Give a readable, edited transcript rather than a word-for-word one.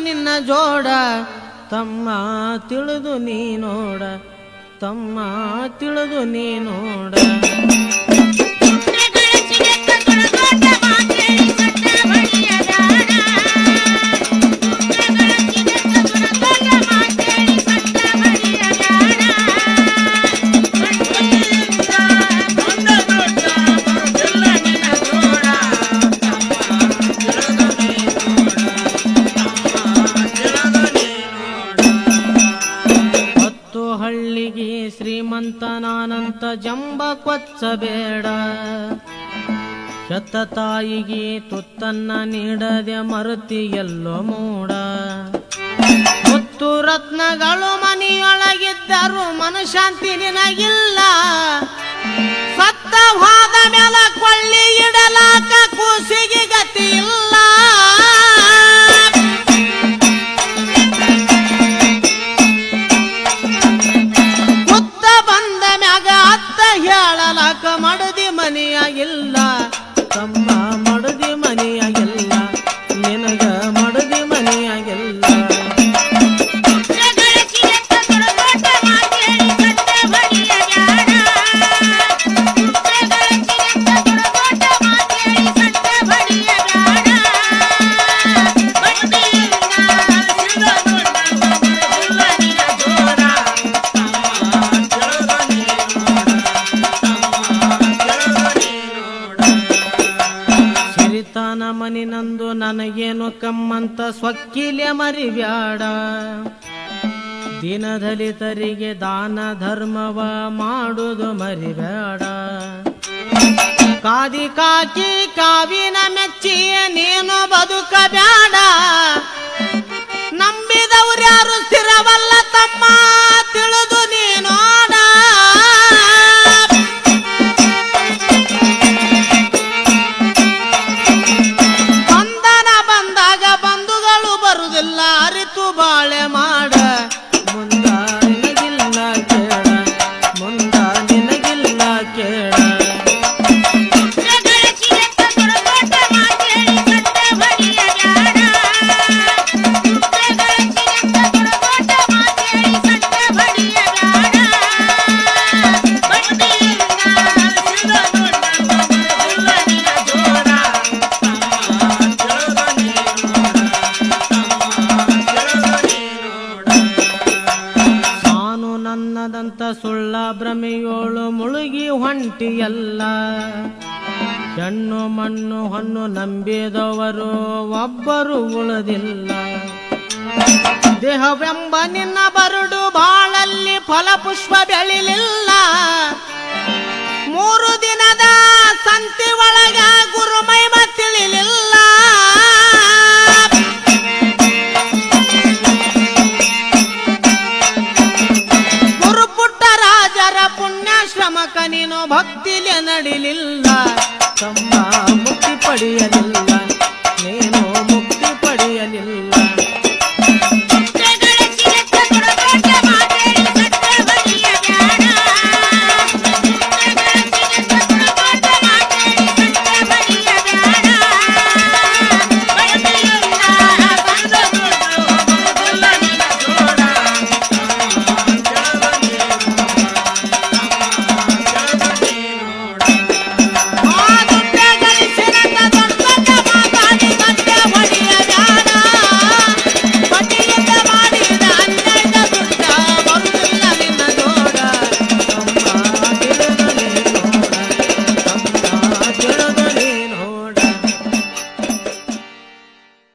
ನಿನ್ನ ಜೋಡ ತಮ್ಮ ತಿಳಿದು ನೀ ನೋಡ ತಮ್ಮ ತಿಳಿದು ನೀ ನೋಡ ಹಳ್ಳಿಗೆ ಶ್ರೀಮಂತನಾನಂತ ಜಂಬ ಕೊಚ್ಚಬೇಡ ಹೆತ್ತ ತಾಯಿಗೆ ತುತ್ತನ್ನ ನೀಡದೆ ಮರುತಿ ಎಲ್ಲೋ ಮೂಡ ಮುತ್ತು ರತ್ನಗಳು ಮನೆಯೊಳಗಿದ್ದರು ಮನಶಾಂತಿ ನಿನಗಿಲ್ಲ ಸತ್ತ ಹೋದ ಮೇಲ ಕೊಳ್ಳಿ ಇಡಲಾಕ ಕೂಸಿಗೆ ಗತಿ ಇಲ್ಲ ಹೇಳಲಾಕ ಮಡದಿ ಮನೆಯಾಗಿಲ್ಲ ತಮ್ಮ ಮಡದಿ ಮನೆಯಾಗಿಲ್ಲ ನಿನಗ ಮಡದಿ ಮನೆಯಾಗಿಲ್ಲ ಮನಿನಂದು ನನಗೇನು ಕಮ್ಮಂತ ಸ್ವಕ್ಕಿಲೆ ಮರಿಬ್ಯಾಡ ದೀನದಲಿತರಿಗೆ ದಾನ ಧರ್ಮವ ಮಾಡುವುದು ಮರಿಬೇಡ ಕಾದಿ ಕಾಕಿ ಕಾವಿನ ಮೆಚ್ಚಿ ನೀನು ಬದುಕಬೇಡ ನಂಬಿದವ್ರ್ಯಾರು ಸ್ಥಿರವಲ್ಲ ತಮ್ಮ ತಿಳಿದು ನೀ ನೋಡ ಅರಿತು ಬಾಳೆ ಮಾಡ ಮುಂದ ನಿನಗಿಲ್ಲ ಕೇಳ ಮುಂದ ನಿನಗಿಲ್ಲ ಕೇಳ ನನ್ನದಂತ ಸುಳ್ಳ ಭ್ರಮೆಯೋಳು ಮುಳುಗಿ ಹೊಂಟಿಯಲ್ಲ ಹೆಣ್ಣು ಮಣ್ಣು ಹೊನ್ನು ನಂಬಿದವರು ಒಬ್ಬರು ಉಳಿದಿಲ್ಲ ದೇಹವೆಂಬ ನಿನ್ನ ಬರುಡು ಬಾಳಲ್ಲಿ ಫಲಪುಷ್ಪ ಬೆಳಿಲಿಲ್ಲ 3 ದಿನದ ಸಂತಿ ಒಳಗ ಗುರುಮೈಮ ತಿಳಿಲಿಲ್ಲ